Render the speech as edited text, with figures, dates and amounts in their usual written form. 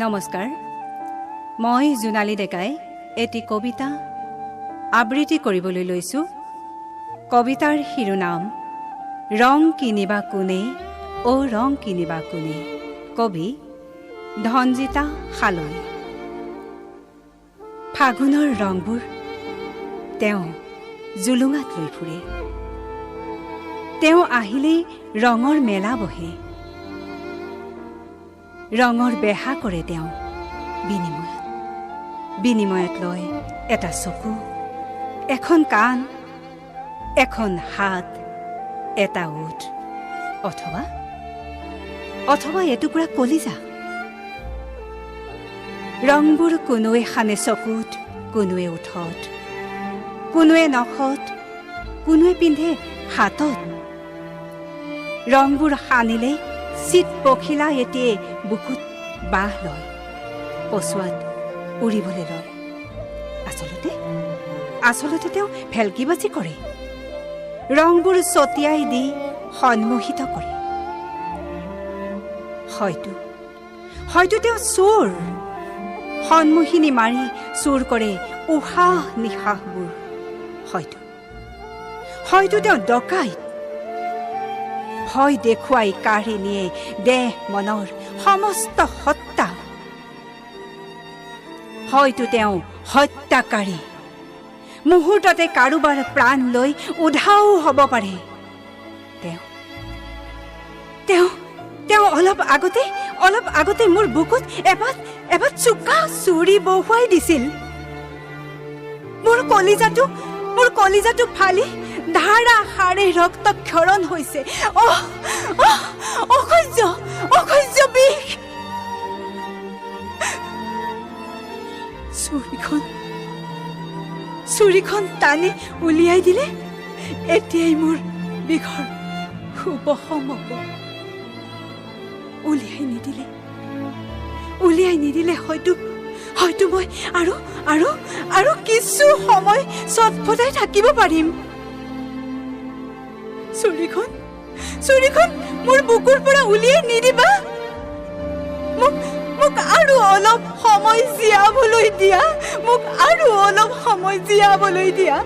নমস্কাৰ, মই জোনালী ডেকাই এটি কবিতা আবৃত্তি কৰিবলৈ লৈছোঁ। কবিতাৰ শিৰোনাম ৰং কিনিবা কোনে, অ' ৰং কিনিবা কোনে। কবি ধনজিতা হালৈ। ফাগুনৰ ৰংবোৰ তেওঁ জুলুঙাত লৈ ফুৰে। তেওঁ আহিলেই ৰঙৰ মেলা বহে। ৰঙৰ বেহা কৰে তেওঁ বিনিময়ত লয় এটা চকু, এখন কাণ, এখন হাত, এটা ওঠ, অথবা এটুকুৰা কলিজা। ৰংবোৰ কোনোৱে সানে চকুত, কোনোৱে ওঠত, কোনোৱে নখত, কোনোৱে পিন্ধে হাতত। ৰংবোৰ সানিলে চিত পখিলা এটিয়ে বুকুত বাহ লয়, পচুৱাত উৰিবলৈ লয়। আচলতে তেওঁ ভেলকিবাজি কৰে, ৰংবোৰ ছটিয়াই দি সন্মোহিত কৰে। হয়তো তেওঁ চোৰ, সন্মোহিনী মাৰি চোৰ কৰে উশাহ নিশাহবোৰ। হয়তো তেওঁ ডকাইত, ভয় দেখুৱাই কাঢ়ি নিয়ে দেহ মনৰ সমস্ত সত্তা। হয়তো তেওঁ হত্যাকাৰী, মুহূৰ্ততে কাৰোবাৰ প্ৰাণ লৈ উধাও হ'ব পাৰে। তেওঁ অলপ আগতে মোৰ বুকুত এবাৰ চোকা চুৰি বহুৱাই দিছিল। মোৰ কলিজাটো ফালি ধাৰাসাৰে ৰক্তক্ষৰণ হৈছে। অসহ্য বিষ। চুৰিখন টানি উলিয়াই দিলে এতিয়াই মোৰ বিষৰ উপশম হ'ব। উলিয়াই নিদিলে হয়তো মই আৰু কিছু সময় চটফটাই থাকিব পাৰিম। চুৰিখন মোৰ বুকুৰ পৰা উলিয়াই নিদিবা। মোক আৰু অলপ সময় জীয়াবলৈ দিয়া।